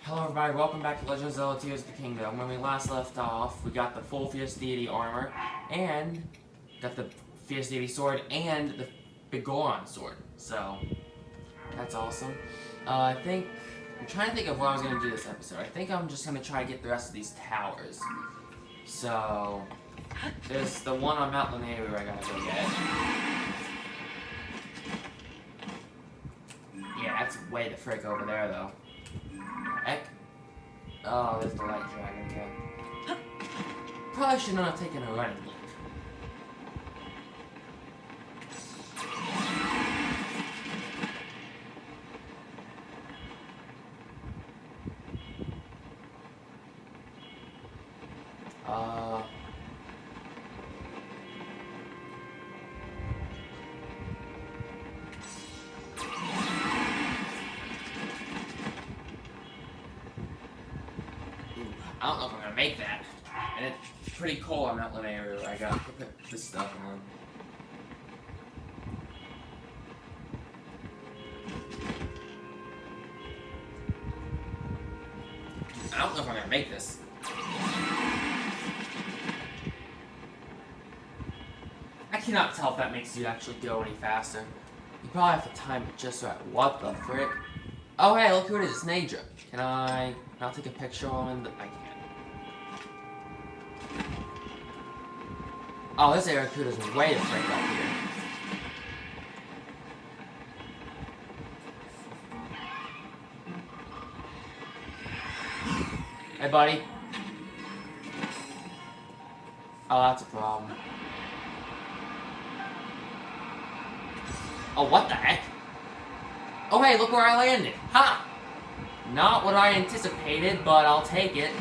Hello everybody, welcome back to Legend of Zelda Tears of the Kingdom. When we last left off, we got the full Fierce Deity armor, and got the Fierce Deity sword, and the Big Goron sword. So, that's awesome. I'm trying to think of what I was going to do this episode. I think I'm just going to try to get the rest of these towers. So, there's the one on Mount Lanayru I gotta go get. Yeah, that's way the frick over there though. Heck. Oh, there's the light dragon again. Probably should not have taken a running leap. I don't know if I'm gonna make that. And it's pretty cold on Mount Lanayru. I gotta put this stuff on. I don't know if I'm gonna make this. I cannot tell if that makes you actually go any faster. You probably have to time it just right. What the frick? Oh hey, look who it is, it's Naedra. Can I'll take a picture of him? I can. Oh, this Arrokuda's way the frick up here. Hey, buddy. Oh, that's a problem. Oh, what the heck? Oh, hey, look where I landed. Ha! Not what I anticipated, but I'll take it.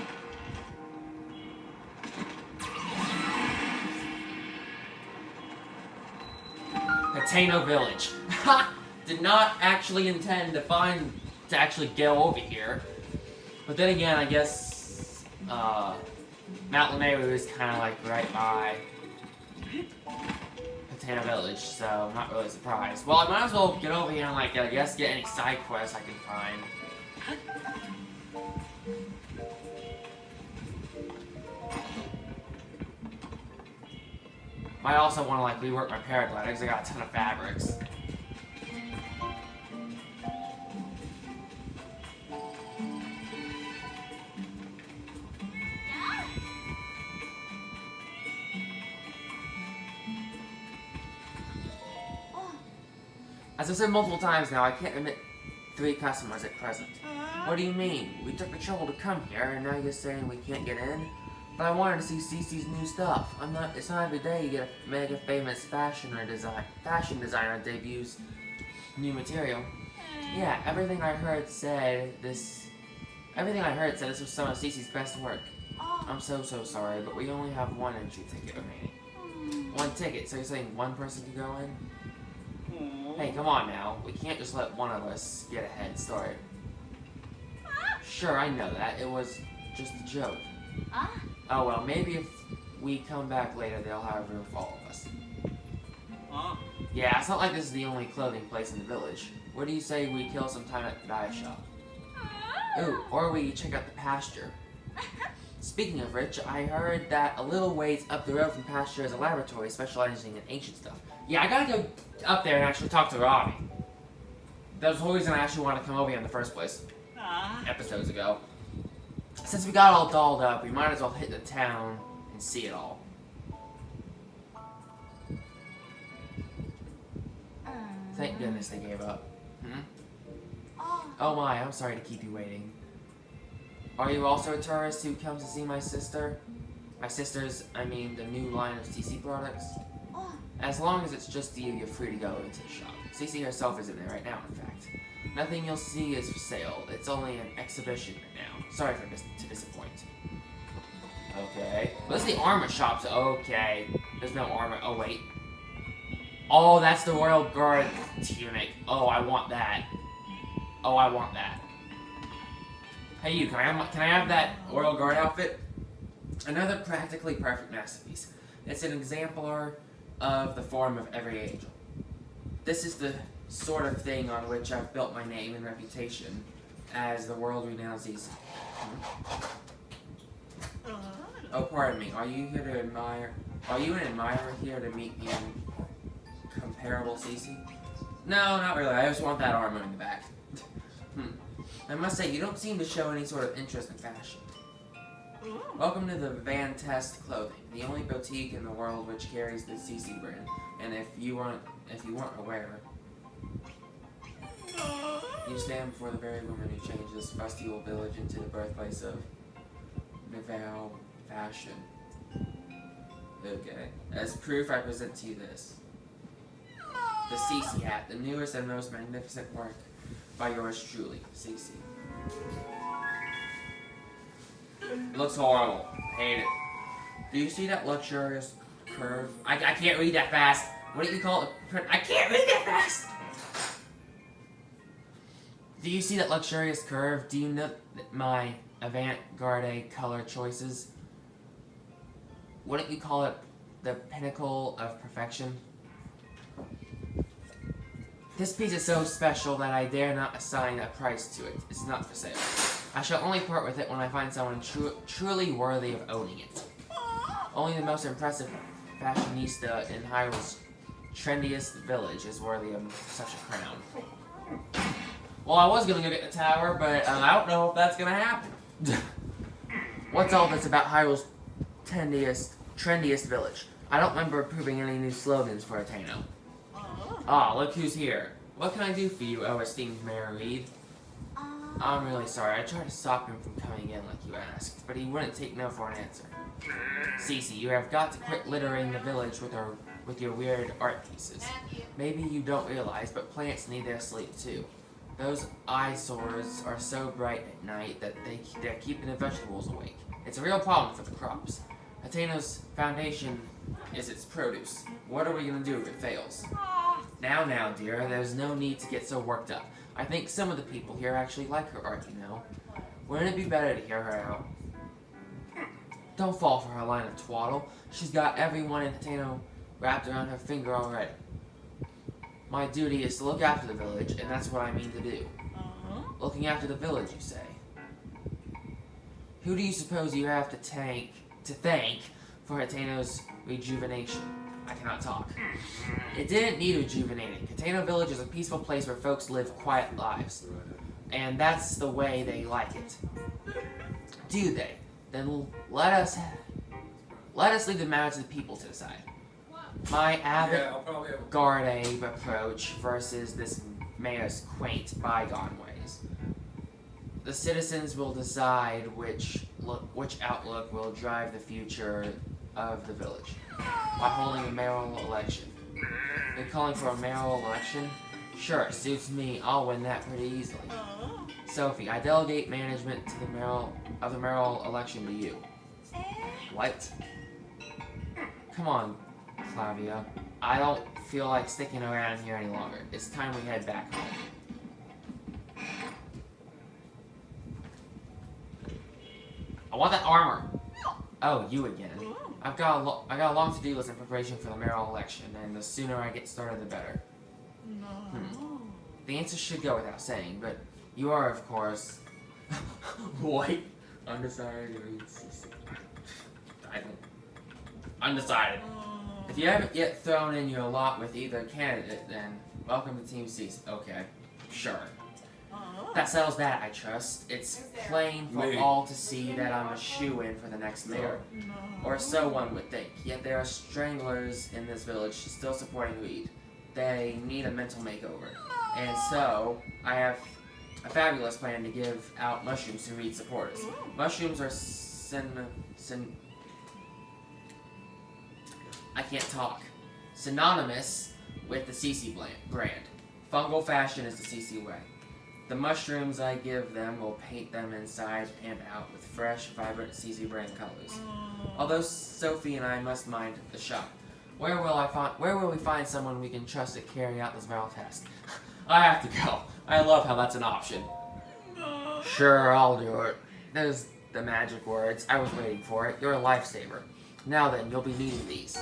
Hateno Village. Ha! Did not actually intend to actually go over here. But then again, I guess, Mount Lanayru is kind of like right by Hateno Village, so I'm not really surprised. Well, I might as well get over here and, like, I guess get any side quests I can find. Might also want to, like, rework my paraglider because I got a ton of fabrics. As I've said multiple times now, I can't admit 3 customers at present. What do you mean? We took the trouble to come here, and now you're saying we can't get in? But I wanted to see Cece's new stuff. It's not every day you get a mega famous fashion designer debuts new material. Yeah, everything I heard said this was some of Cece's best work. I'm so sorry, but we only have 1 entry ticket remaining. 1 ticket, so you're saying 1 person can go in? Hey, come on now. We can't just let one of us get a head start. Sure, I know that. It was just a joke. Oh well, maybe if we come back later, they'll have room for all of us. Yeah, it's not like this is the only clothing place in the village. What do you say we kill some time at the dye shop? Ooh, or we check out the pasture. Speaking of which, I heard that a little ways up the road from pasture is a laboratory specializing in ancient stuff. Yeah, I gotta go up there and actually talk to Robbie. That was the whole reason I actually wanted to come over here in the first place. Episodes ago. Since we got all dolled up, we might as well hit the town and see it all. Thank goodness they gave up. Oh my, I'm sorry to keep you waiting. Are you also a tourist who comes to see my sister? My sister's, I mean, the new line of CC products? As long as it's just you, you're free to go into the shop. CC herself is in there right now, in fact. Nothing you'll see is for sale. It's only an exhibition right now. Sorry to disappoint. Okay. What's the armor shops? Okay. There's no armor. Oh, wait. Oh, that's the Royal Guard tunic. Oh, I want that. Oh, I want that. Hey, you. Can I have that Royal Guard outfit? Another practically perfect masterpiece. It's an exemplar of the form of every angel. This is the sort of thing on which I've built my name and reputation. as the world-renowned CC. Oh, pardon me. Are you here to admire? Are you an admirer here to meet the comparable CC? No, not really. I just want that armor in the back. I must say, you don't seem to show any sort of interest in fashion. Welcome to the Van Test Clothing, the only boutique in the world which carries the CC brand. And if you weren't aware, you stand before the very woman who changed this fusty old village into the birthplace of Nouveau fashion. Okay. As proof, I present to you this. The CC hat, the newest and most magnificent work by yours truly, CC. It looks horrible. Hate it. Do you see that luxurious curve? I can't read that fast. What do you call it? I can't read that fast! Do you see that luxurious curve? Do you know my avant-garde color choices? Wouldn't you call it the pinnacle of perfection? This piece is so special that I dare not assign a price to it. It's not for sale. I shall only part with it when I find someone truly worthy of owning it. Only the most impressive fashionista in Hyrule's trendiest village is worthy of such a crown. Well, I was gonna go get the tower, but I don't know if that's gonna happen. What's all this about Hyrule's trendiest village? I don't remember approving any new slogans for Ateneo. Ah, look who's here. What can I do for you, oh esteemed Mayor Reed? I'm really sorry. I tried to stop him from coming in like you asked, but he wouldn't take no for an answer. Cece, you have got to quit littering the village with your weird art pieces. Maybe you don't realize, but plants need their sleep too. Those eyesores are so bright at night that they're keeping the vegetables awake. It's a real problem for the crops. Atena's foundation is its produce. What are we going to do if it fails? Now, dear, there's no need to get so worked up. I think some of the people here actually like her art, you know. Wouldn't it be better to hear her out? Don't fall for her line of twaddle. She's got everyone in Ateno wrapped around her finger already. My duty is to look after the village, and that's what I mean to do. Looking after the village, you say? Who do you suppose you have to thank for Ateno's rejuvenation? I cannot talk. It didn't need rejuvenating. Ateno Village is a peaceful place where folks live quiet lives. And that's the way they like it. Do they? Then let us leave the matter to the people to decide. My avant-garde approach versus this mayor's quaint, bygone ways. The citizens will decide which outlook will drive the future of the village by holding a mayoral election. You're calling for a mayoral election? Sure, suits me. I'll win that pretty easily. Sophie, I delegate management to the mayoral election to you. What? Come on, Flavia. I don't feel like sticking around here any longer. It's time we head back home. I want that armor. Oh, you again. I've got a long to-do list in preparation for the mayoral election, and the sooner I get started, the better. The answer should go without saying, but you are, of course, white, undecided, undecided. If you haven't yet thrown in your lot with either candidate, then welcome to Team C. Okay, sure. That settles that, I trust. It's plain for all to see that I'm a shoo-in for the next mayor. Or so one would think. Yet there are stranglers in this village still supporting Reed. They need a mental makeover. And so, I have a fabulous plan to give out mushrooms to Reed supporters. Mushrooms are I can't talk. Synonymous with the CC brand. Fungal fashion is the CC way. The mushrooms I give them will paint them inside and out with fresh, vibrant CC brand colors. Although Sophie and I must mind the shop. Where will we find someone we can trust to carry out this viral test? I have to go. I love how that's an option. Sure, I'll do it. There's the magic words. I was waiting for it. You're a lifesaver. Now then, you'll be needing these.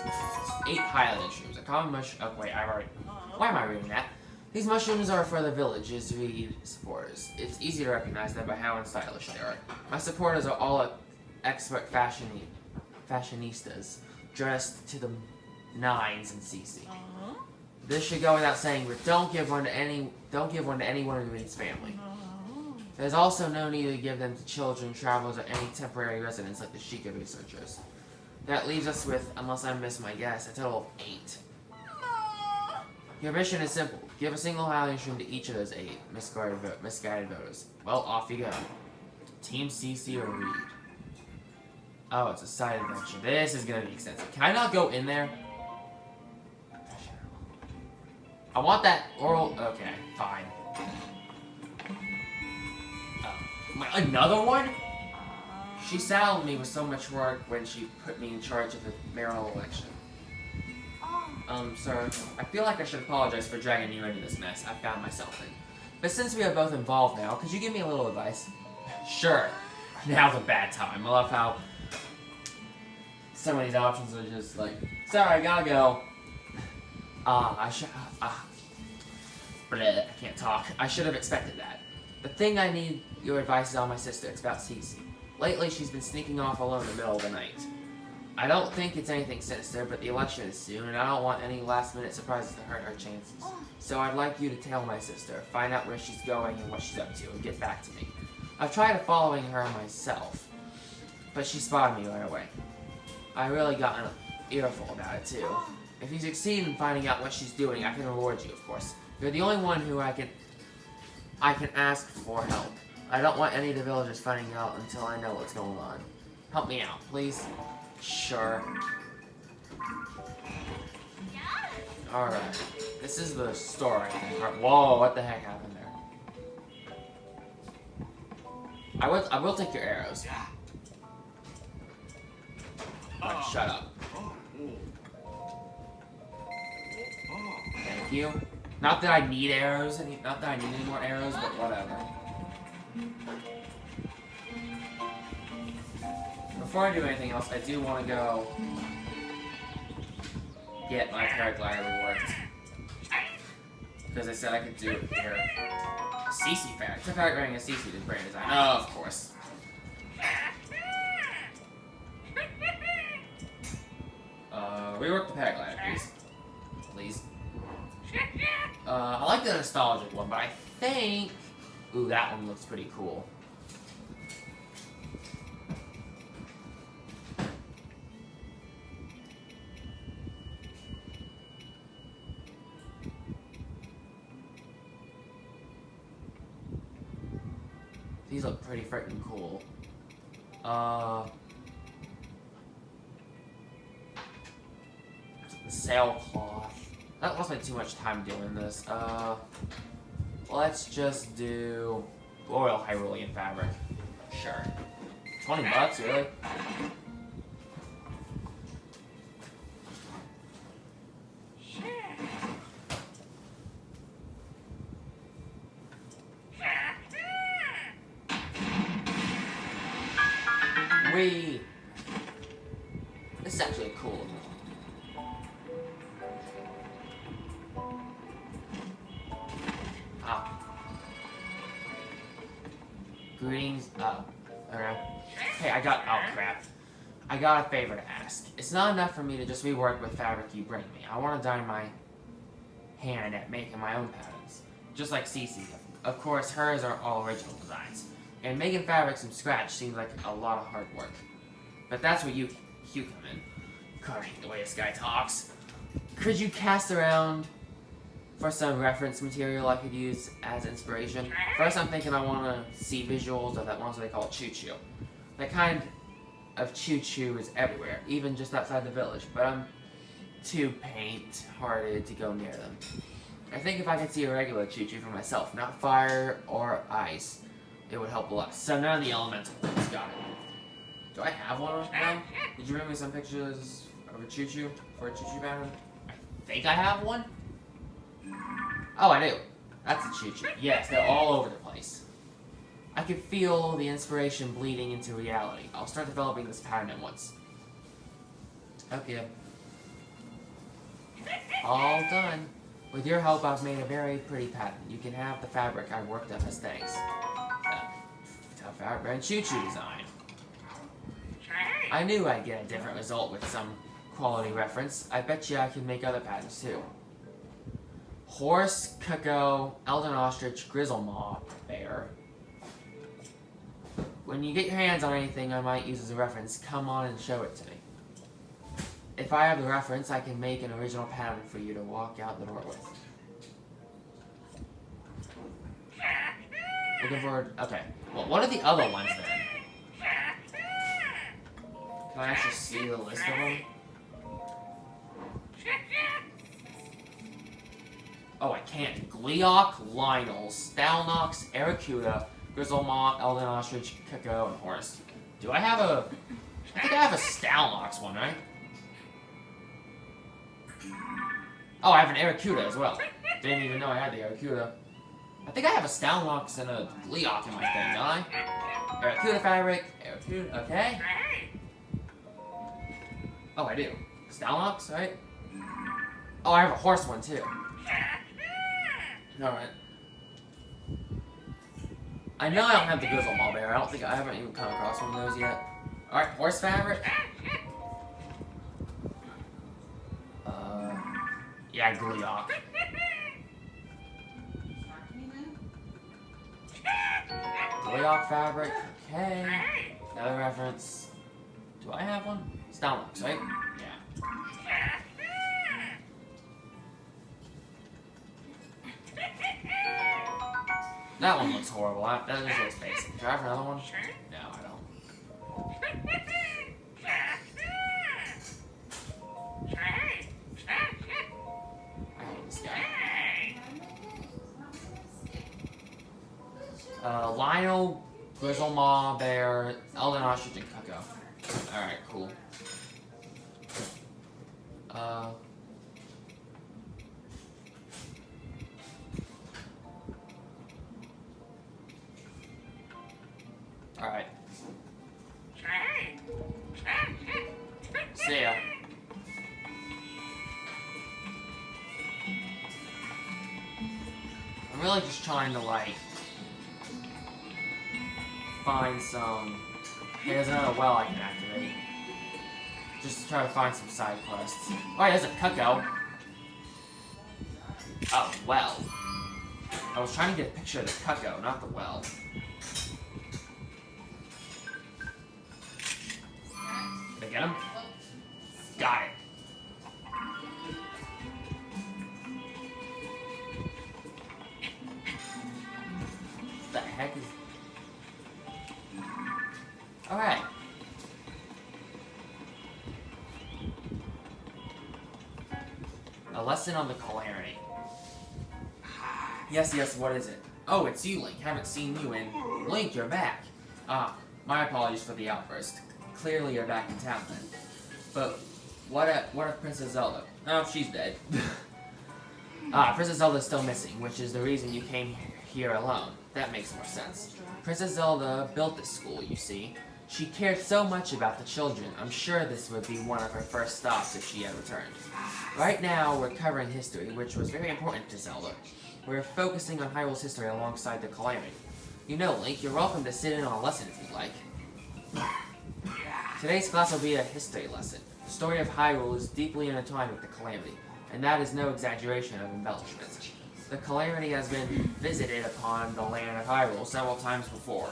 8 highlight mushrooms. A common mush... Oh, wait, I've already... Why am I reading that? These mushrooms are for the village's Reed supporters. It's easy to recognize them by how unstylish they are. My supporters are all expert fashionistas, dressed to the nines in CC. This should go without saying, but don't give one to anyone in Reed's family. There's also no need to give them to children, travelers, or any temporary residents like the Sheikah researchers. That leaves us with, unless I miss my guess, a total of 8. Your mission is simple. Give a single Hylian shroom to each of those 8 misguided voters. Well, off you go. Team CC or Reed. Oh, it's a side adventure. This is gonna be extensive. Can I not go in there? I want that oral... Okay, fine. Another one? She saddled me with so much work when she put me in charge of the mayoral election. Sir, I feel like I should apologize for dragging you into this mess I found myself in. But since we are both involved now, could you give me a little advice? Sure. Now's a bad time. I love how some of these options are just like, sorry, I gotta go. I can't talk. I should have expected that. The thing I need your advice is on my sister. It's about Cece. Lately, she's been sneaking off alone in the middle of the night. I don't think it's anything sinister, but the election is soon, and I don't want any last-minute surprises to hurt her chances. So I'd like you to tail my sister, find out where she's going and what she's up to, and get back to me. I've tried following her myself, but she spotted me right away. I really got an earful about it, too. If you succeed in finding out what she's doing, I can reward you, of course. You're the only one who I can ask for help. I don't want any of the villagers finding out until I know what's going on. Help me out, please. Sure. Alright. This is the story. Whoa, what the heck happened there? I will take your arrows. Right, shut up. Thank you. Not that I need arrows, not that I need any more arrows, but whatever. Before I do anything else, I do want to go get my paraglider reworked. Because I said I could do it here. CC ferret. The ferret wearing a CC did brain design. Oh, of course. Rework the paraglider, please. Please. I like the nostalgic one, but I think... Ooh, that one looks pretty cool. These look pretty freaking cool. The sailcloth. That wasn't too much time doing this. Let's just do Royal Hyrulean fabric. Sure. $20, really? Wee! This is actually cool. Greetings. Oh, alright. Hey, oh crap. I got a favor to ask. It's not enough for me to just rework with fabric you bring me. I want to dye my hand at making my own patterns. Just like Cece. Of course, hers are all original designs. And making fabrics from scratch seems like a lot of hard work. But that's where you come in. God, I hate the way this guy talks. Could you cast around for some reference material I could use as inspiration? First, I'm thinking I want to see visuals of that one they call choo-choo. That kind of choo-choo is everywhere, even just outside the village, but I'm too paint-hearted to go near them. I think if I could see a regular choo-choo for myself, not fire or ice, it would help a lot. So none of the elemental things, got it. Do I have one now? Did you bring me some pictures of a choo-choo for a choo-choo pattern? I think I have one. Oh, I do. That's a choo-choo. Yes, they're all over the place. I can feel the inspiration bleeding into reality. I'll start developing this pattern at once. Okay. All done. With your help, I've made a very pretty pattern. You can have the fabric I worked up as thanks. Fabric and choo-choo design. I knew I'd get a different result with some quality reference. I bet you I can make other patterns too. Horse, cuckoo, Eldon ostrich, grizzlemaw, bear. When you get your hands on anything I might use as a reference, come on and show it to me. If I have the reference, I can make an original pattern for you to walk out the door with. Looking forward. Okay. Well, what are the other ones then? Can I actually see the list of them? Oh, I can't. Gleeok, Lionel, Stalnox, Aracuda, Grizzlemaw, Eldon ostrich, cuckoo, and horse. Do I have a... I think I have a Stalnox one, right? Oh, I have an Aracuda as well. Didn't even know I had the Aracuda. I think I have a Stalnox and a Gleeok in my thing, don't I? Aracuda fabric, Aracuda, okay. Oh, I do. Stalnox, right? Oh, I have a horse one too. Alright. I know I don't have the Grizzlemaw bear. I haven't even come across one of those yet. Alright, horse fabric. Yeah, Gleeok. Gleeok fabric, okay. Another reference. Do I have one? Stalnox, right? Yeah. That one looks horrible. That just looks basic. Do I have another one? No, I don't. I hate this guy. Lionel, Grizzlemaw, Bear, Eldon ostrich, and cuckoo. Alright, cool. Alright. See ya. I'm really just trying to, like, find some... Hey, there's another well I can activate. Just to try to find some side quests. Oh, there's a cuckoo. Oh, well. I was trying to get a picture of the cuckoo, not the well. Did I get him? Got it. What the heck is... Alright. A lesson on the Calamity. Yes, what is it? Oh, it's you, Link. Haven't seen you in... Link, you're back. Ah, my apologies for the outburst. Clearly you're back in town then. But what of Princess Zelda? Oh, she's dead. Princess Zelda's still missing, which is the reason you came here alone. That makes more sense. Princess Zelda built this school, you see. She cared so much about the children, I'm sure this would be one of her first stops if she had returned. Right now, we're covering history, which was very important to Zelda. We're focusing on Hyrule's history alongside the Calamity. You know, Link, you're welcome to sit in on a lesson if you'd like. Today's class will be a history lesson. The story of Hyrule is deeply intertwined with the Calamity, and that is no exaggeration of embellishments. The Calamity has been visited upon the land of Hyrule several times before.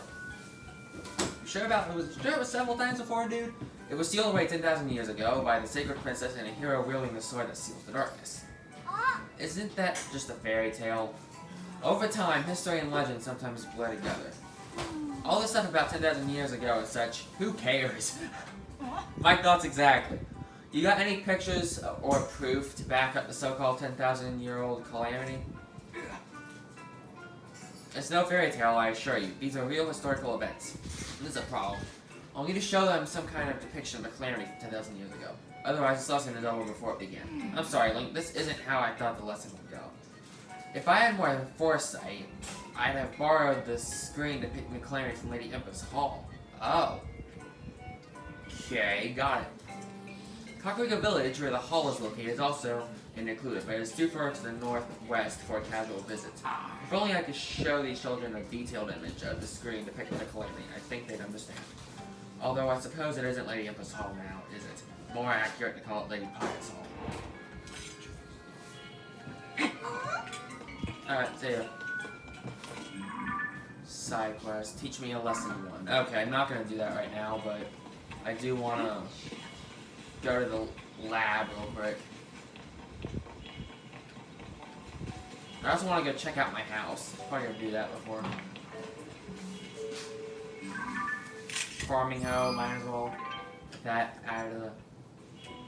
Sure it was several times before, dude? It was sealed away 10,000 years ago by the sacred princess and a hero wielding the sword that seals the darkness. Isn't that just a fairy tale? Over time, history and legend sometimes blur together. All this stuff about 10,000 years ago and such, who cares? My thoughts exactly. You got any pictures or proof to back up the so-called 10,000-year-old Calamity? It's no fairy tale, I assure you. These are real historical events. This is a problem. I'll need to show them some kind of depiction of the Calamity from 10,000 years ago. Otherwise, this lesson is over before it began. I'm sorry, Link, this isn't how I thought the lesson would go. If I had more foresight, I'd have borrowed the screen depicting the Calamity from Lady Empress Hall. Oh. Okay, got it. Kakariko Village, where the hall is located, is also included, but it is too far to the northwest for casual visits. If only I could show these children a detailed image of the screen depicting the calamity, I think they'd understand. Although I suppose it isn't Lady Empress Hall now, is it? More accurate to call it Lady Pocket's Hall. Alright, see ya. Side quest. Teach me a lesson 1. Okay, I'm not gonna do that right now, but I do wanna go to the lab real quick. I also wanna go check out my house. Probably gonna do that before. Farming hoe, might as well get that out of the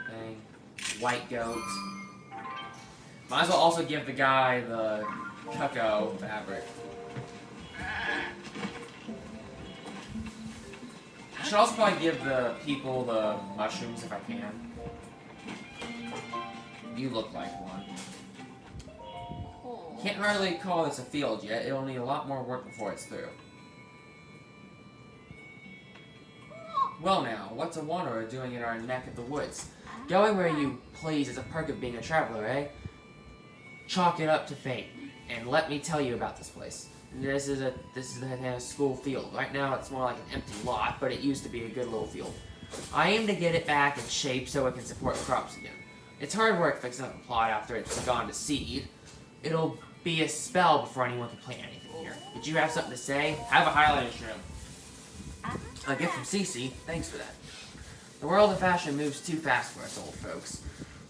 thing. White goat. Might as well also give the guy the Cucco fabric. I should also probably give the people the mushrooms if I can. You look like one. Can't really call this a field yet. It'll need a lot more work before it's through. Well now, what's a wanderer doing in our neck of the woods? Going where you please is a perk of being a traveler, eh? Chalk it up to fate, and let me tell you about this place. This is a school field. Right now it's more like an empty lot, but it used to be a good little field. I aim to get it back in shape so it can support crops again. It's hard work fixing up a plot after it's gone to seed. It'll be a spell before anyone can plant anything here. Did you have something to say? Have a highlighter shrimp. A gift from Cece. Thanks for that. The world of fashion moves too fast for us old folks.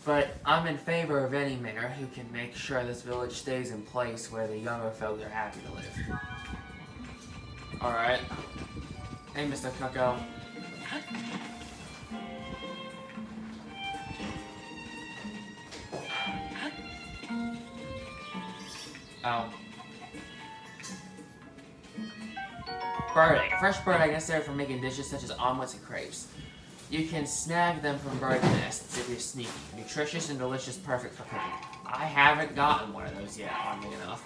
But I'm in favor of any mayor who can make sure this village stays in place where the younger folk are happy to live. Alright. Hey, Mr. Cucco. Oh. Bird egg. Fresh bird egg necessary for making dishes such as omelets and crepes. You can snag them from bird nests if you're sneaky. Nutritious and delicious, perfect for cooking. I haven't gotten one of those yet, oddly enough.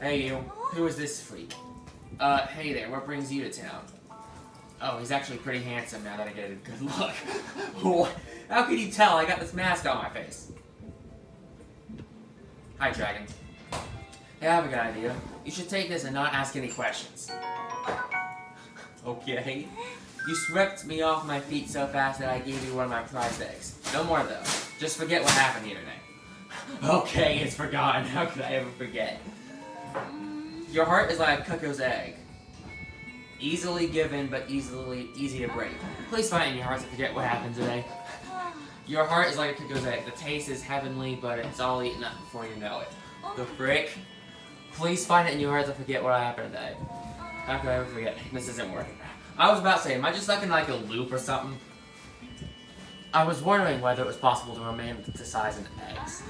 Hey you, who is this freak? Hey there, what brings you to town? Oh, he's actually pretty handsome now that I get a good look. How can you tell? I got this mask on my face. Hi, dragon. Hey, I have a good idea. You should take this and not ask any questions. Okay. You swept me off my feet so fast that I gave you one of my prized eggs. No more, though. Just forget what happened here today. Okay, it's forgotten. How could I ever forget? Your heart is like a Cucco's egg. Easily given, but easy to break. Please find it in your heart to forget what happened today. Your heart is like a Cucco's egg. The taste is heavenly, but it's all eaten up before you know it. The frick? Please find it in your heart to forget what happened today. How could I ever forget? This isn't working. I was about to say, am I just stuck in like a loop or something? I was wondering whether it was possible to romanticize an eggs.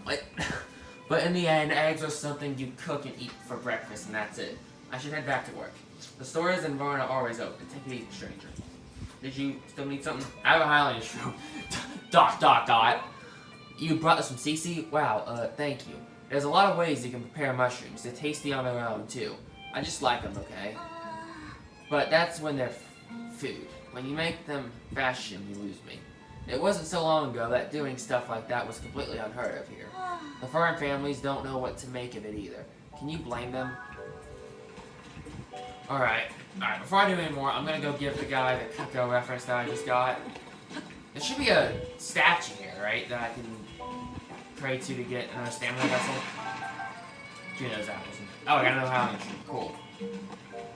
But in the end, eggs are something you cook and eat for breakfast, and that's it. I should head back to work. The stores in Varna are always open. Take it easy, stranger. Did you still need something? I have a highlighter shroom. ... You brought this from Cece? Wow, thank you. There's a lot of ways you can prepare mushrooms. They're tasty on their own, too. I just like them, okay? But that's when they're food. When you make them fashion, you lose me. It wasn't so long ago that doing stuff like that was completely unheard of here. The foreign families don't know what to make of it either. Can you blame them? Alright, before I do any more, I'm gonna go give the guy the Cucco reference that I just got. There should be a statue here, right, that I can pray to get another stamina vessel. Give me those apples. Oh, I got another highlighter tree. Cool.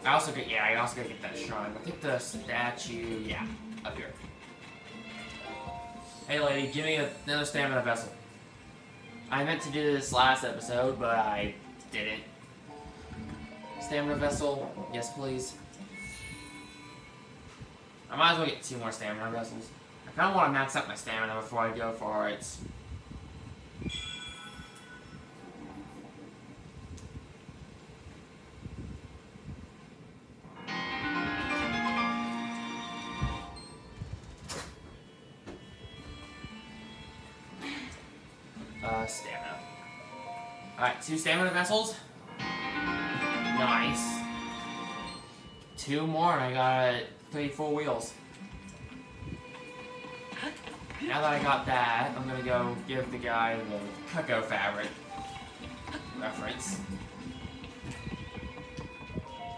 I also gotta get that shrine. I think the statue, yeah, up here. Hey lady, give me another stamina vessel. I meant to do this last episode, but I didn't. Stamina vessel, yes please. I might as well get 2 more stamina vessels. I kinda wanna max out my stamina before I go for hearts. Stamina. Alright, 2 stamina vessels. Nice. 2 more and I got 3 full wheels. now that I got that, I'm gonna go give the guy the Cuckoo fabric reference.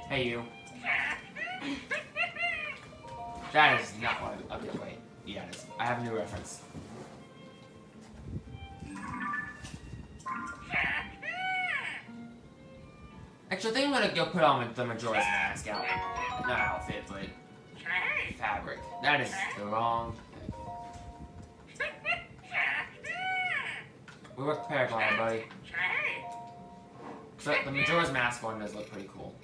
Hey, you. That is not what I... Okay, wait. Yeah, it is. I have a new reference. Actually, I think I'm gonna go put on the Majora's Mask not outfit, but fabric. That is the wrong thing. We worked the paraglider, buddy. So the Majora's Mask one does look pretty cool.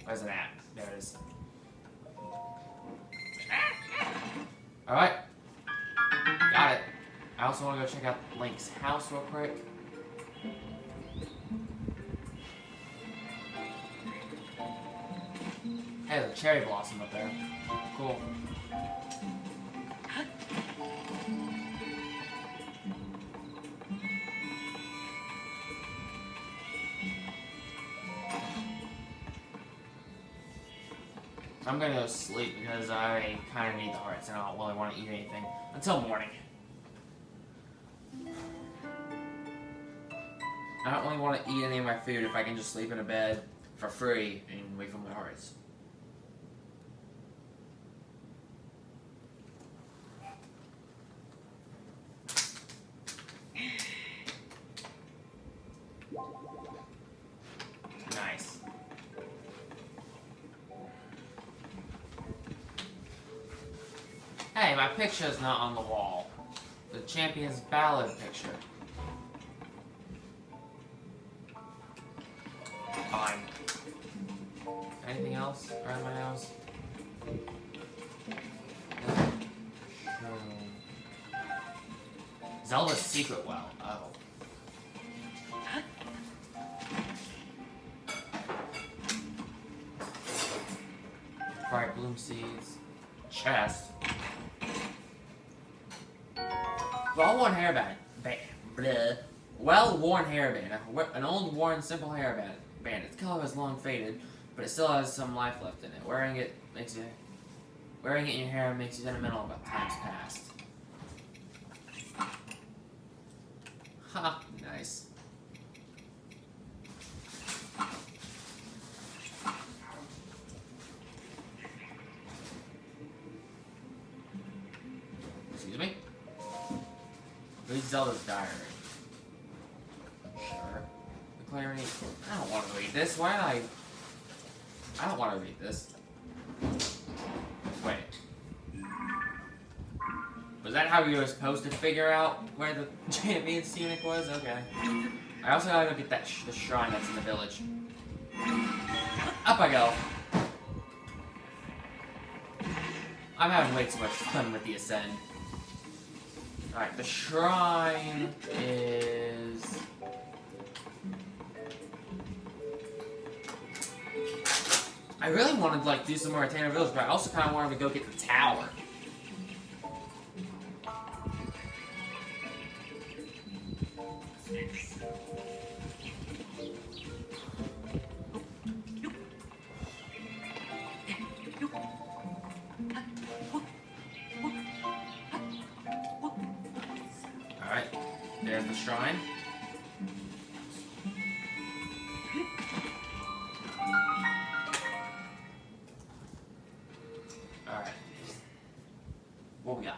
Where's it at? There it is. Alright. Got it. I also want to go check out Link's house real quick. Hey, there's a cherry blossom up there. Cool. I'm gonna go sleep because I kind of need the hearts and I don't really want to eat anything until morning. I don't really want to eat any of my food if I can just sleep in a bed for free and wait for my hearts. Nice. Hey, my picture's not on the wall. The Champion's Ballad picture. Fine. Anything else around my house? Zelda's secret well. Oh. Bright bloom seeds. Chest. Well-worn hairband. Well-worn hairband. An old, worn, simple hairband. Its color is long faded, but it still has some life left in it. Wearing it in your hair makes you sentimental about times past. Ha! Nice. Excuse me? Read Zelda's diary. Sure. The clarity. I don't want to read this. Why did I don't want to read this. Wait. Was that how you were supposed to figure out where the champion scenic was? Okay. I also gotta go get that the shrine that's in the village. Up I go. I'm having way too much fun with the Ascend. Alright, the shrine is... I really wanted to like do some more at Tanner Village, but I also kind of wanted to go get the tower. Alright, there's the shrine. Alright. What we got?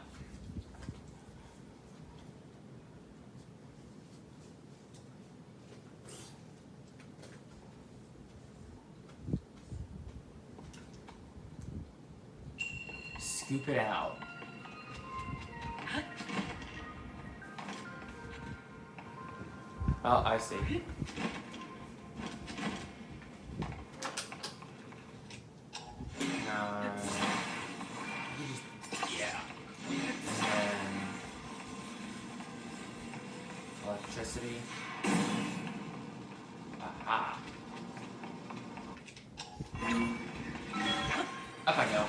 Scoop it out. Oh, I see. Yeah. And electricity. Aha. Up I go.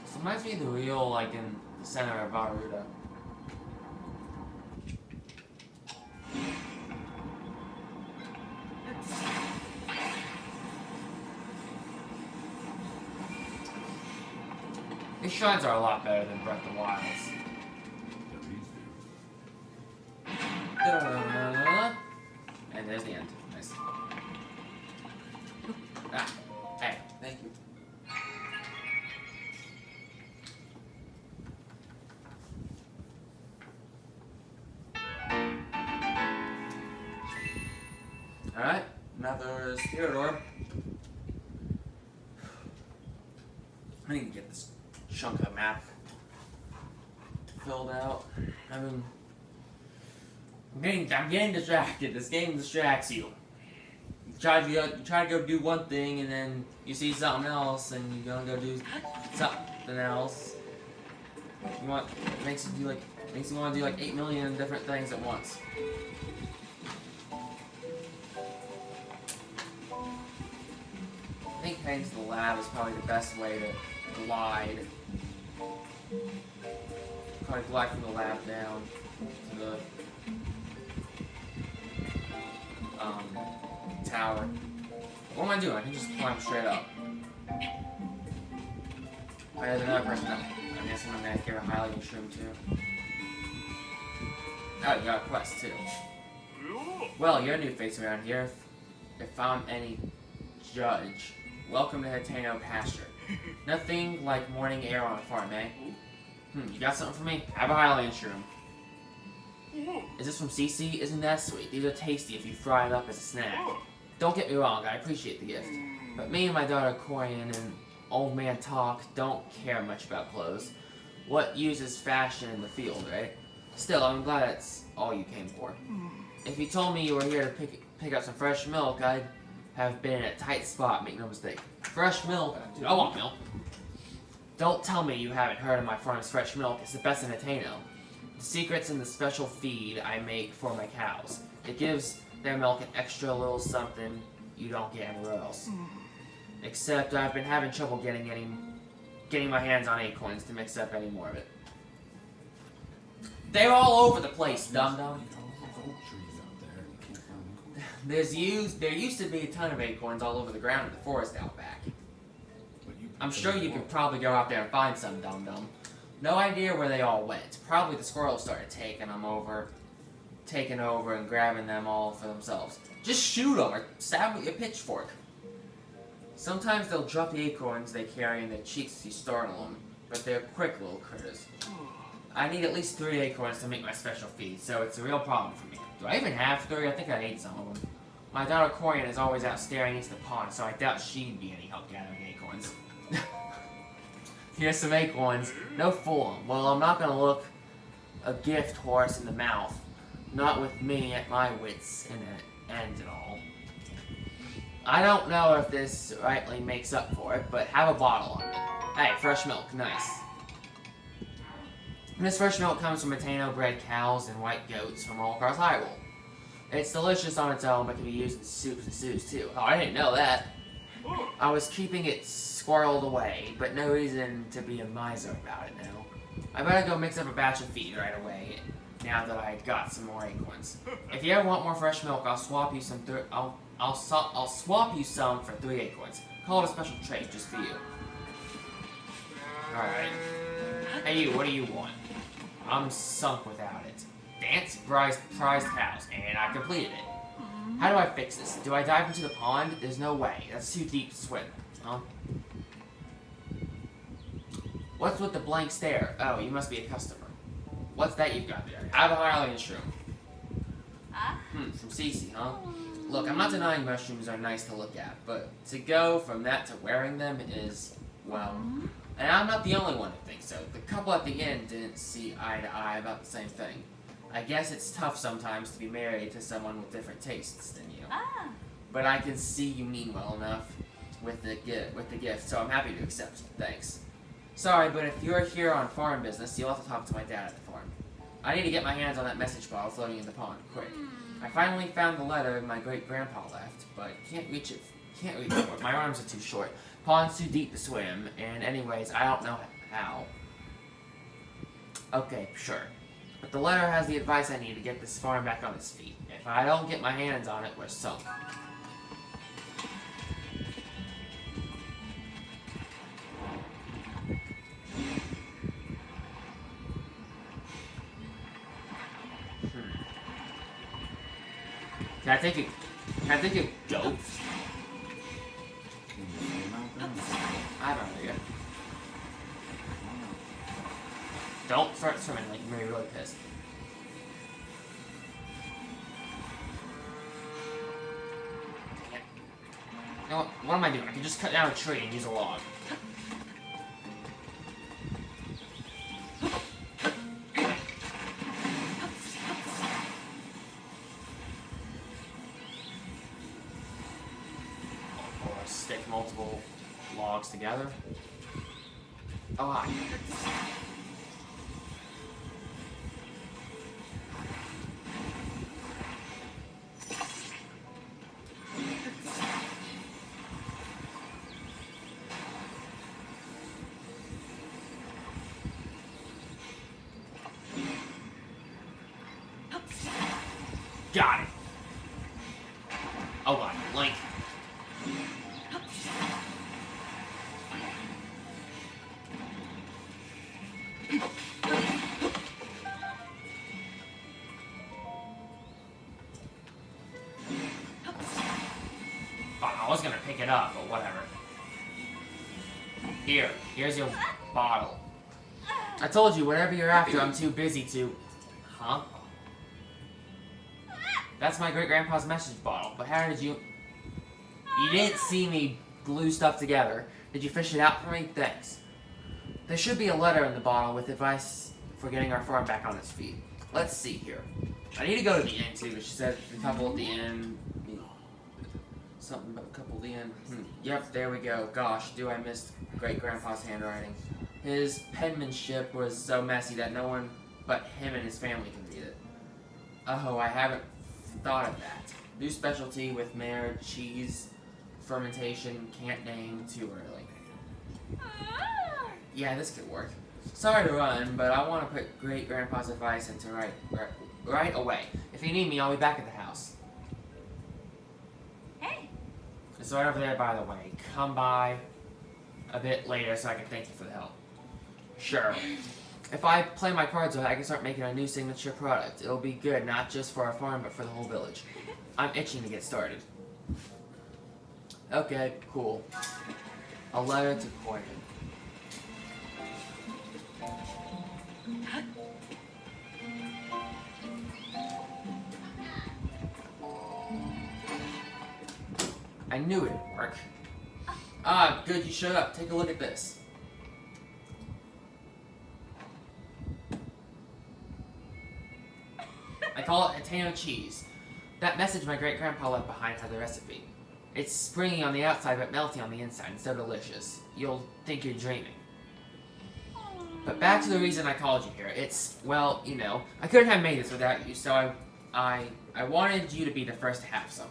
This reminds me of the real, like, in the center of Varuda. These shrines are a lot better than Breath of the Wilds. Da-da-da-da-da. And there's the end. Nice. Ah, hey, thank you. Alright, another spirit orb. I need to get this chunk of map filled out. I mean, I'm getting distracted. This game distracts you. You try to go do one thing, and then you see something else, and you're gonna go do something else. Makes you want to do like 8 million different things at once. I think heading to the lab is probably the best way to glide. Probably glide from the lab down to the tower. What am I doing? I can just climb straight up. Oh, there's another person up. I'm guessing I'm gonna get a highlighting shroom too. Oh, you got a quest too. Well, you're a new face around here. If I'm any judge, welcome to Hateno Pasture. Nothing like morning air on a farm, eh? You got something for me? Have a highlighting shroom. Is this from CC? Isn't that sweet? These are tasty if you fry it up as a snack. Don't get me wrong, I appreciate the gift. But me and my daughter Corian and old man Talk don't care much about clothes. What use is fashion in the field, right? Still, I'm glad that's all you came for. If you told me you were here to pick up some fresh milk, I'd have been in a tight spot, make no mistake. Fresh milk? Dude, I want milk. Don't tell me you haven't heard of my farm's fresh milk. It's the best in Hateno. The secret's in the special feed I make for my cows. It gives their milk an extra little something you don't get anywhere else. Except I've been having trouble getting my hands on acorns to mix up any more of it. They're all over the place, dum-dum. There used to be a ton of acorns all over the ground in the forest out back. I'm sure you could probably go out there and find some, dum-dum. No idea where they all went. Probably the squirrels started taking over and grabbing them all for themselves. Just shoot them or stab them with a pitchfork. Sometimes they'll drop the acorns they carry in their cheeks as you startle them, but they're quick little critters. I need at least 3 acorns to make my special feed, so it's a real problem for me. Do I even have 3? I think I ate some of them. My daughter Corian is always out staring into the pond, so I doubt she'd be any help gathering acorns. Here's some acorns. No fooling. Well, I'm not gonna look a gift horse in the mouth. Not with me at my wits' end and all. I don't know if this rightly makes up for it, but have a bottle on me. Hey, fresh milk. Nice. And this fresh milk comes from Hateno-bred cows and white goats from all across Hyrule. It's delicious on its own, but can be used in soups and stews too. Oh, I didn't know that. I was keeping it squirreled away, but no reason to be a miser about it now. I better go mix up a batch of feed right away, now that I got some more acorns. If you ever want more fresh milk, I'll swap you some. I'll swap you some for 3 acorns. Call it a special trade just for you. All right. Hey, you. What do you want? I'm sunk without it. Dance prized cows, and I completed it. How do I fix this? Do I dive into the pond? There's no way. That's too deep to swim. Huh? What's with the blank stare? Oh, you must be a customer. What's that you've got there? Have a highlighting shroom. From Cece, huh? Look, I'm not denying mushrooms are nice to look at, but to go from that to wearing them is, well... And I'm not the only one who thinks so. The couple at the inn didn't see eye to eye about the same thing. I guess it's tough sometimes to be married to someone with different tastes than you. But I can see you mean well enough with the gift, so I'm happy to accept it. Thanks. Sorry, but if you're here on farm business, you'll have to talk to my dad at the farm. I need to get my hands on that message bottle floating in the pond, quick. I finally found the letter my great-grandpa left, but can't reach it for it. My arms are too short. Pond's too deep to swim, and anyways, I don't know how. Okay, sure. But the letter has the advice I need to get this farm back on its feet. If I don't get my hands on it, we're sunk. I take a goat? I have no idea. Don't start swimming, like, you're gonna be really pissed. You know what am I doing? I can just cut down a tree and use a log. Or stick multiple logs together. Ah. Got it. Oh god, Link. I was gonna pick it up, but whatever. Here's your bottle. I told you, whatever you're after, I'm too busy to... Huh? That's my great-grandpa's message bottle, but how did you... You didn't see me glue stuff together. Did you fish it out for me? Thanks. There should be a letter in the bottle with advice for getting our farm back on its feet. Let's see here. I need to go to the inn, too. She said a couple at the inn. Something about a couple at the end. Yep, there we go. Gosh, do I miss great-grandpa's handwriting. His penmanship was so messy that no one but him and his family can read it. Oh, I haven't thought of that. New specialty with mare, cheese, fermentation, can't name too early. Yeah, this could work. Sorry to run, but I want to put great-grandpa's advice into right away. If you need me, I'll be back at the house. It's right over there, by the way. Come by a bit later so I can thank you for the help. Sure. If I play my cards right, I can start making a new signature product. It'll be good, not just for our farm, but for the whole village. I'm itching to get started. Okay, cool. A letter to Coyden. I knew it'd work. Ah, good you showed up. Take a look at this. I call it Hateno cheese. That message my great-grandpa left behind had the recipe. It's springy on the outside but melty on the inside and so delicious. You'll think you're dreaming. But back to the reason I called you here. It's, well, you know, I couldn't have made this without you, so I wanted you to be the first to have some.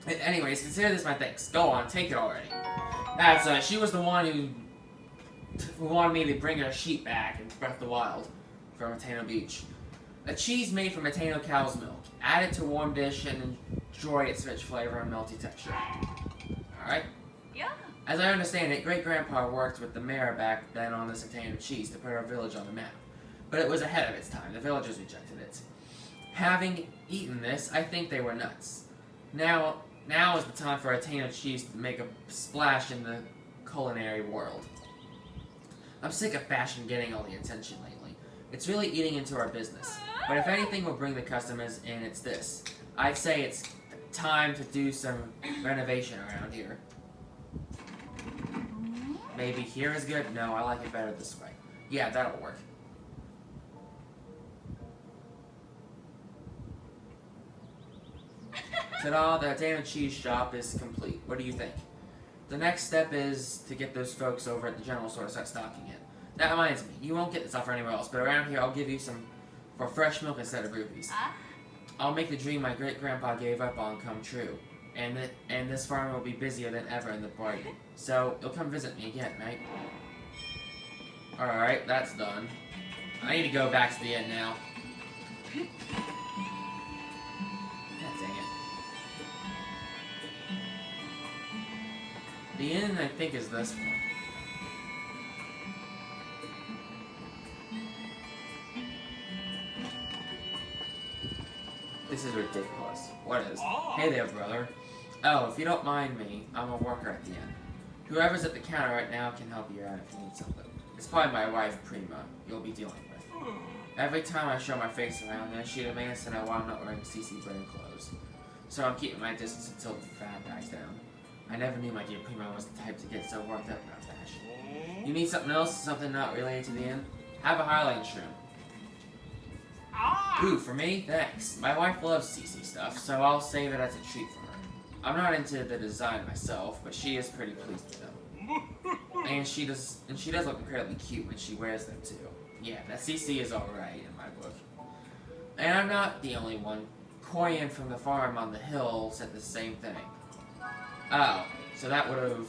Anyways, consider this my thanks. Go on, take it already. That's, she was the one who wanted me to bring her sheep back in Breath of the Wild from Hateno Beach. A cheese made from Hateno cow's milk. Add it to a warm dish and enjoy its rich flavor and melty texture. Alright? Yeah. As I understand it, Great-Grandpa worked with the mayor back then on this Hateno cheese to put our village on the map. But it was ahead of its time. The villagers rejected it. Having eaten this, I think they were nuts. Now is the time for Hateno cheese to make a splash in the culinary world. I'm sick of fashion getting all the attention lately. It's really eating into our business. But if anything will bring the customers in, it's this. I'd say it's time to do some renovation around here. Maybe here is good? No, I like it better this way. Yeah, that'll work. Ta-da, the Hateno cheese shop is complete. What do you think? The next step is to get those folks over at the general store to start stocking it. That reminds me, you won't get this offer anywhere else, but around here I'll give you some for fresh milk instead of rupees. I'll make the dream my great-grandpa gave up on come true. And this farm will be busier than ever in the party. So, you'll come visit me again, right? Alright, that's done. I need to go back to the inn now. God dang it. The inn, I think, is this one. This is ridiculous. What is? Hey there, brother. Oh, if you don't mind me, I'm a worker at the inn. Whoever's at the counter right now can help you out if you need something. It's probably my wife, Prima, you'll be dealing with. Every time I show my face around there, she demands to know why I'm not wearing CC brand clothes. So I'm keeping my distance until the fad dies down. I never knew my dear Prima was the type to get so worked up about fashion. You need something else? Something not related to the inn? Have a highlight shroom. Ooh, for me? Thanks. My wife loves CC stuff, so I'll save it as a treat for her. I'm not into the design myself, but she is pretty pleased with them. And she does look incredibly cute when she wears them too. Yeah, that CC is alright in my book. And I'm not the only one. Koyan from the farm on the hill said the same thing. Oh, so that would have...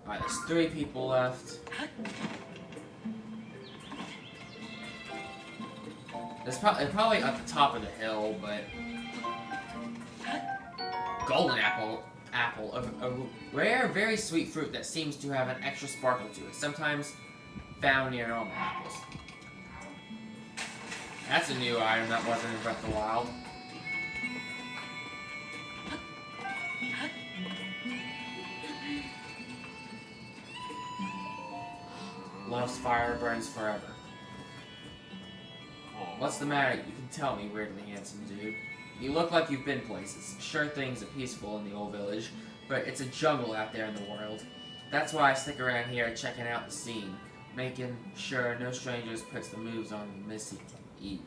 Alright, there's 3 people left. They're probably at the top of the hill, but... Golden apple, a rare, very sweet fruit that seems to have an extra sparkle to it, sometimes found near normal apples. That's a new item that wasn't in Breath of the Wild. Loves fire, burns forever. What's the matter? You can tell me, weirdly handsome dude. You look like you've been places. Sure, things are peaceful in the old village, but it's a jungle out there in the world. That's why I stick around here checking out the scene, making sure no strangers puts the moves on Miss Eve.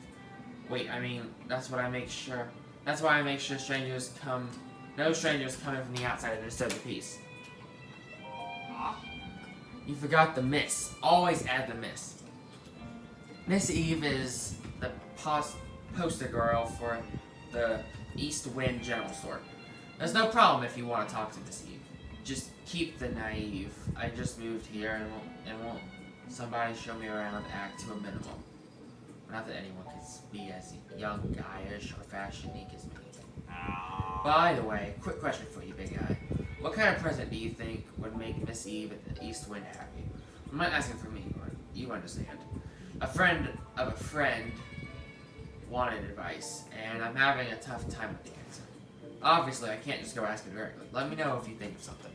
Wait, I mean, that's why I make sure no strangers coming from the outside to disturb the peace. You forgot the miss. Always add the miss. Miss Eve is the poster girl for the East Wind General Store. There's no problem if you want to talk to Miss Eve. Just keep the naive. I just moved here and won't somebody show me around act to a minimum. Not that anyone could be as young, guyish, or fashion-nique as me. By the way, quick question for you, big guy. What kind of present do you think would make Miss Eve at the East Wind happy? I'm not asking for me, you understand. A friend of a friend wanted advice, and I'm having a tough time with the answer. Obviously, I can't just go ask it directly. Let me know if you think of something.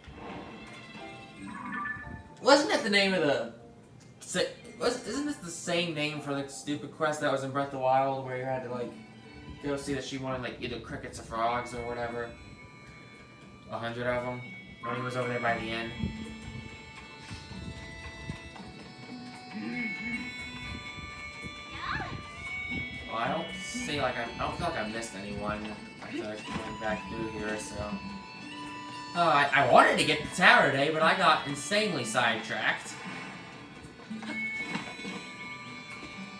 Wasn't that the name of the... Isn't this the same name for the stupid quest that was in Breath of the Wild, where you had to, like, go see that she wanted, like, either crickets or frogs or whatever? 100 of them, when he was over there by the end. Well, I don't feel like I missed anyone. I feel like going back through here, so... I wanted to get the tower today, but I got insanely sidetracked.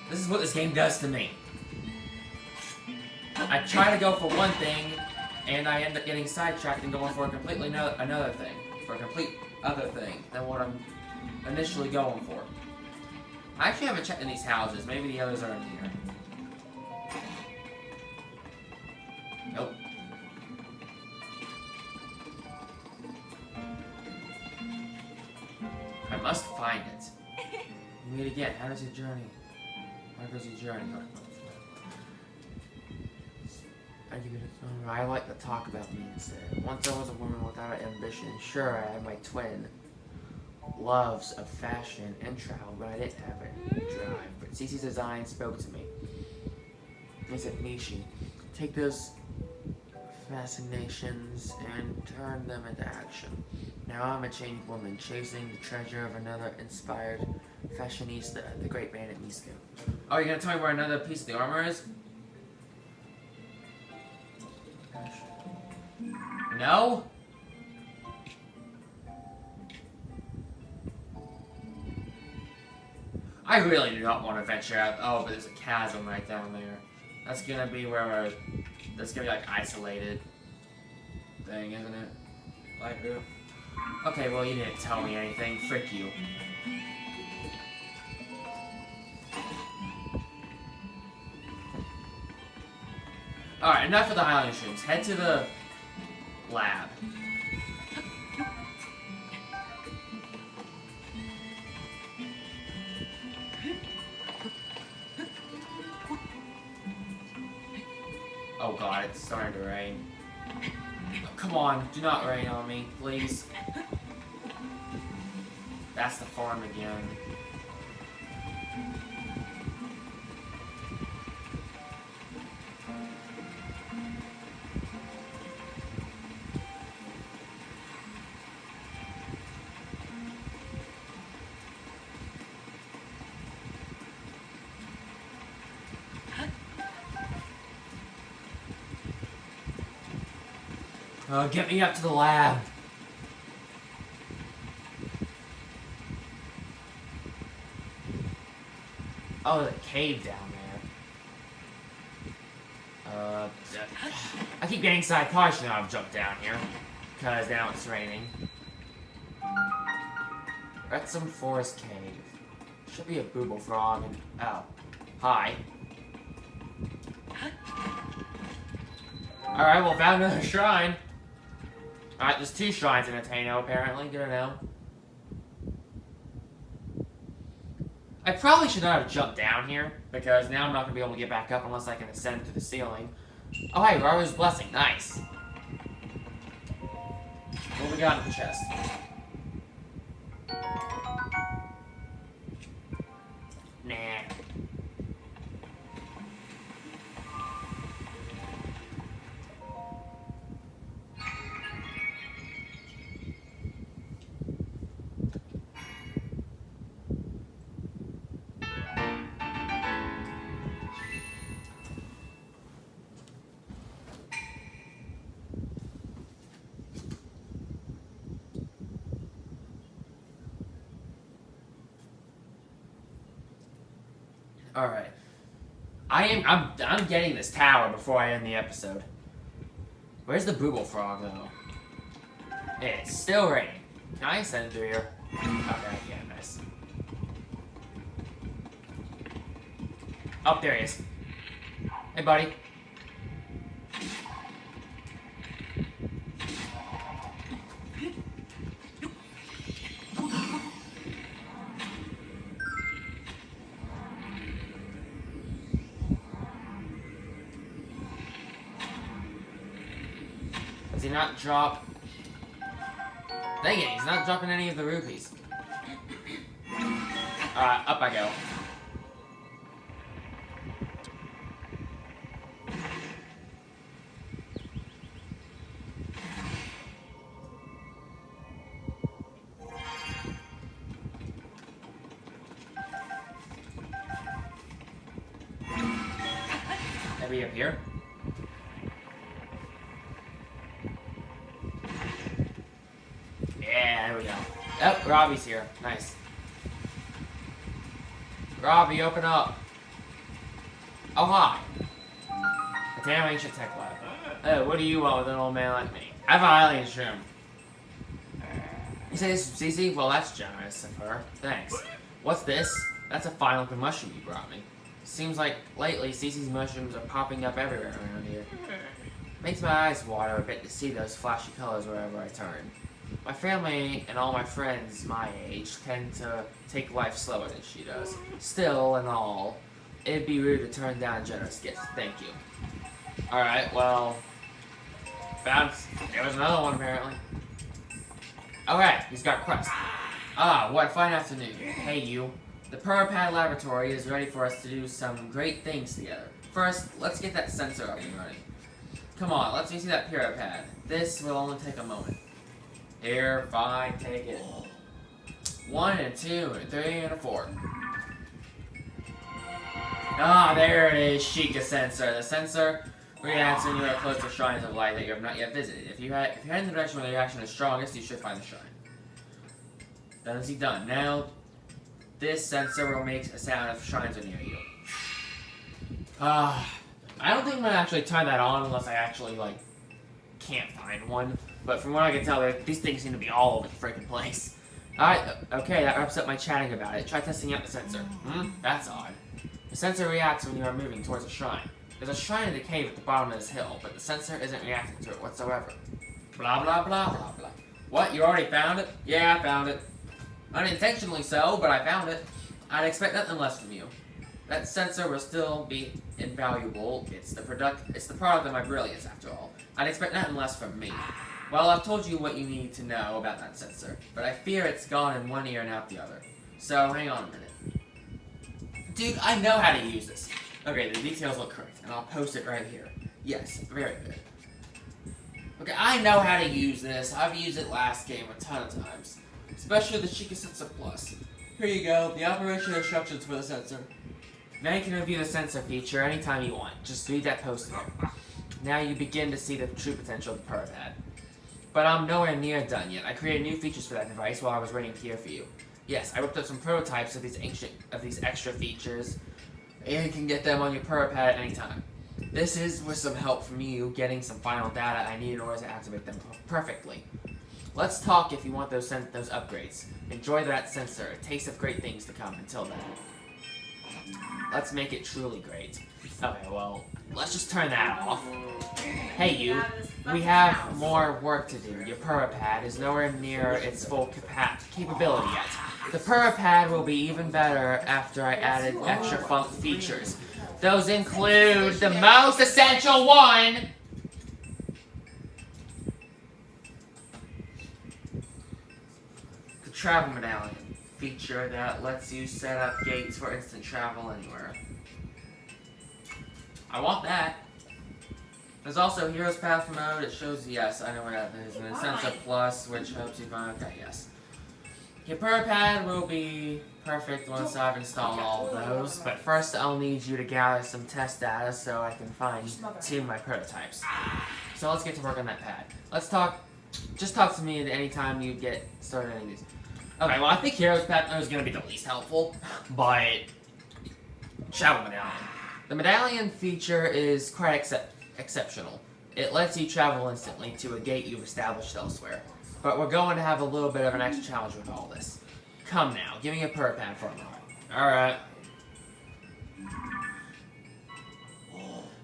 This is what this game does to me. I try to go for one thing, and I end up getting sidetracked and going for a completely another thing. For a complete other thing than what I'm initially going for. I actually haven't checked in these houses. Maybe the others are in here. Nope. I must find it. You meet again. How does your journey? How goes your journey? I like to talk about me instead. Once I was a woman without ambition. Sure, I had my twin loves of fashion and travel, but I didn't have a drive. But CC's design spoke to me. He said, Nishi, take those fascinations and turn them into action. Now I'm a changed woman, chasing the treasure of another inspired fashionista, the great bandit Misko. Oh, you're gonna tell me where another piece of the armor is? No? I really do not want to venture out. Oh, but there's a chasm right down there. That's gonna be where that's gonna be like isolated thing, isn't it? Like, okay, well you didn't tell me anything. Frick you. Alright, enough of the Highland Shrooms. Head to the lab. Oh, god, it's starting to rain. Oh, come on, do not rain on me, please. That's the farm again. Oh, get me up to the lab. Oh, the cave down there. I keep getting excited. Probably should not have jumped down here. Because now it's raining. Retsum Forest Cave. Should be a booble frog and... Oh. Hi. Alright, well, found another shrine. Alright, there's 2 shrines in Ateneo, apparently. Good to know. I probably should not have jumped down here, because now I'm not going to be able to get back up unless I can ascend to the ceiling. Oh, hey, Raru's Blessing. Nice. What we got in the chest? Nah. Alright. I'm getting this tower before I end the episode. Where's the booble frog, though? It's still raining. Can I ascend through here? Okay, yeah, nice. Oh, there he is. Hey, buddy. Does he not drop... Dang it, he's not dropping any of the rupees. Up I go. Maybe up here? Yeah, there we go. Yep, Robbie's here. Nice. Robbie, open up. Oh, hi. A damn ancient tech lab. Oh, what do you want with an old man like me? I have an alien shroom. You say this from Cece? Well, that's generous of her. Thanks. What's this? That's a fine looking mushroom you brought me. Seems like lately Cece's mushrooms are popping up everywhere around here. Makes my eyes water a bit to see those flashy colors wherever I turn. My family and all my friends my age tend to take life slower than she does. Still and all, it'd be rude to turn down a generous gift. Thank you. Alright, well... There was another one, apparently. Okay, he's got crust. Ah, what a fine afternoon. Hey, you. The Purapad Laboratory is ready for us to do some great things together. First, let's get that sensor up and running. Come on, let's see that Purapad. This will only take a moment. Here, fine, take it. 1 and 2 and 3 and a 4. Ah, there it is, Sheikah Sensor. The sensor reacts when you are close to shrines of light that you have not yet visited. If you head in the direction where the reaction is strongest, you should find the shrine. Done as he done. Now, this sensor will make a sound if shrines are near you. I don't think I'm gonna actually turn that on unless I actually, like, can't find one. But from what I can tell, these things seem to be all over the freaking place. Alright, okay, that wraps up my chatting about it. Try testing out the sensor. That's odd. The sensor reacts when you are moving towards a shrine. There's a shrine in the cave at the bottom of this hill, but the sensor isn't reacting to it whatsoever. Blah, blah, blah, blah, blah. What, you already found it? Yeah, I found it. Unintentionally so, but I found it. I'd expect nothing less from you. That sensor will still be invaluable. It's the product of my brilliance, after all. I'd expect nothing less from me. Well, I've told you what you need to know about that sensor, but I fear it's gone in one ear and out the other. So, hang on a minute. Dude, I know how to use this. Okay, the details look correct, and I'll post it right here. Yes, very good. Okay, I know how to use this. I've used it last game a ton of times. Especially the Sheikah Sensor Plus. Here you go, the operation instructions for the sensor. Now you can review the sensor feature anytime you want. Just read that post there. Now you begin to see the true potential of the PowerPad. But I'm nowhere near done yet. I created new features for that device while I was waiting here for you. Yes, I whipped up some prototypes of these extra features, and you can get them on your PowerPad at any time. This is with some help from you getting some final data I need in order to activate them perfectly. Let's talk if you want those upgrades. Enjoy that sensor, a taste of great things to come. Until then, let's make it truly great. Okay, well, let's just turn that off. Hey you, we have more work to do. Your PowerPad is nowhere near its full capability yet. The PowerPad will be even better after I added extra features. Those include the most essential one! The Travel Medallion feature that lets you set up gates for instant travel anywhere. I want that. There's also Hero's Path mode. It shows, yes, I know what that is. And then Sensor Plus, which helps you find, okay, yes. Your PowerPad will be perfect once I've installed all of those, but first I'll need you to gather some test data so I can fine-tune my prototypes. So let's get to work on that pad. Just talk to me at any time you get started on these. Okay, well I think Hero's Path mode is going to be the least helpful, but Travel Medallion. The Medallion feature is quite exceptional. It lets you travel instantly to a gate you've established elsewhere. But we're going to have a little bit of an extra challenge with all this. Come now, give me a PowerPad for a moment. Alright.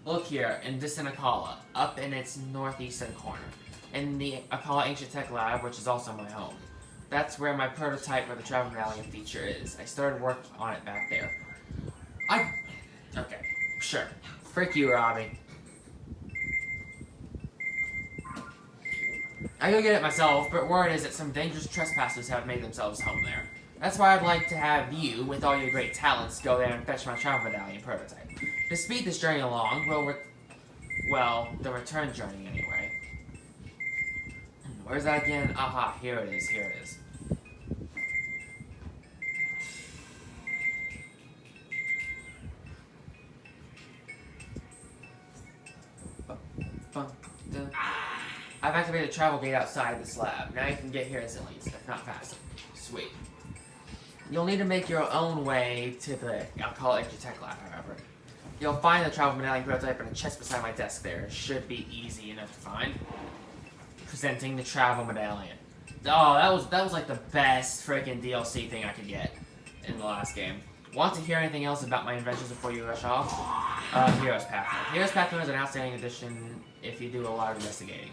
Look here, in distant Akkala, up in its northeastern corner. In the Akkala Ancient Tech Lab, which is also my home. That's where my prototype for the Travel Medallion feature is. I started working on it back there. Okay, sure. Frick you, Robbie. I go get it myself, but word is that some dangerous trespassers have made themselves home there. That's why I'd like to have you, with all your great talents, go there and fetch my Travel Medallion prototype. To speed this journey along, the return journey anyway. Where's that again? Aha, here it is, here it is. I've activated the travel gate outside this lab. Now you can get here instantly, if not faster. Sweet. You'll need to make your own way to the Akkala Ancient Tech Lab, however. You'll find the Travel Medallion prototype in a chest beside my desk there. It should be easy enough to find. Presenting the Travel Medallion. Oh, that was like the best freaking DLC thing I could get in the last game. Want to hear anything else about my inventions before you rush off? Hero's Path mode. Hero's Path mode is an outstanding addition if you do a lot of investigating.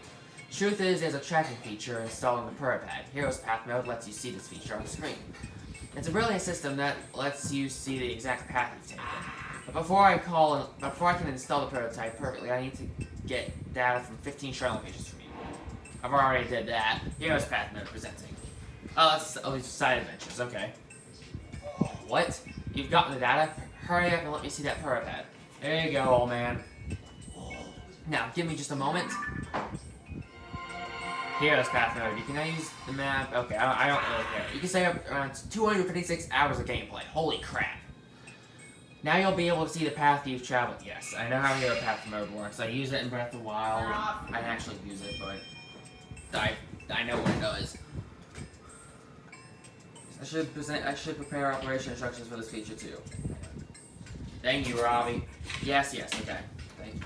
Truth is, there's a tracking feature installed in the PowerPad. Hero's Path mode lets you see this feature on the screen. It's a brilliant system that lets you see the exact path you've taken. But before I can install the prototype perfectly, I need to get data from 15 Sherlock locations from you. I've already did that. Hero's Path mode presenting. Oh, that's these side adventures. Okay. What? You've gotten the data? Hurry up and let me see that PowerPad. There you go, old man. Now, give me just a moment. Hero's Path mode. You can now use the map. Okay, I don't really care. You can save up around 256 hours of gameplay. Holy crap. Now you'll be able to see the path you've traveled. Yes, I know how Hero Path mode works. I use it in Breath of the Wild. I didn't actually use it, but I know what it does. I should prepare operation instructions for this feature too. Thank you, Robbie. Yes, okay. Thank you.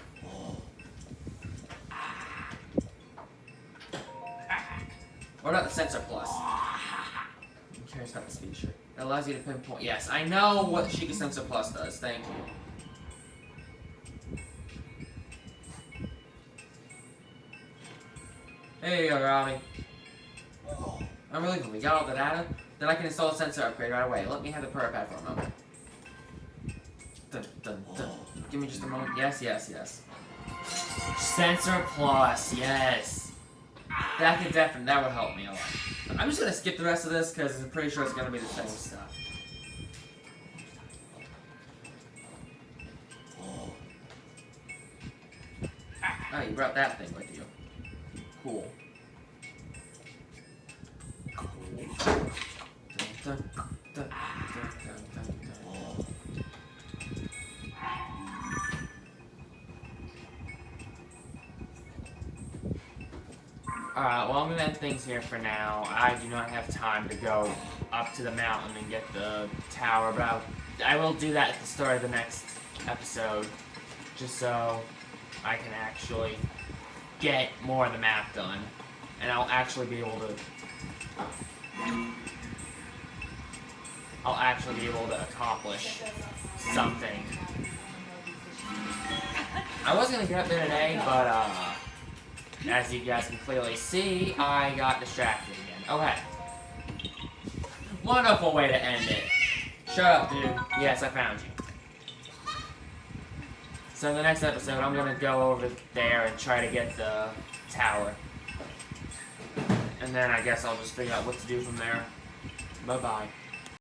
What about the Sensor Plus? I'm curious about this feature. It allows you to pinpoint. Yes, I know what Sheikah Sensor Plus does. Thank you. There you go, Robbie. Unbelievable. We got all the data. Then I can install a sensor upgrade right away. Let me have the PowerPad for a moment. dun, dun, dun. Give me just a moment. Yes, yes, yes. Sensor Plus, yes. That would help me a lot. I'm just gonna skip the rest of this because I'm pretty sure it's gonna be the same stuff. Oh, you brought that thing with you. Cool. Dun, dun, dun, dun, dun, dun, dun. Alright, well, I'm gonna end things here for now. I do not have time to go up to the mountain and get the tower, but I will do that at the start of the next episode, just so I can actually get more of the map done, and I'll actually be able to accomplish something. I was gonna get up there today, but as you guys can clearly see, I got distracted again. Okay. Wonderful way to end it. Shut up, dude. Yes, I found you. So in the next episode, I'm gonna go over there and try to get the tower. And then I guess I'll just figure out what to do from there. Bye-bye.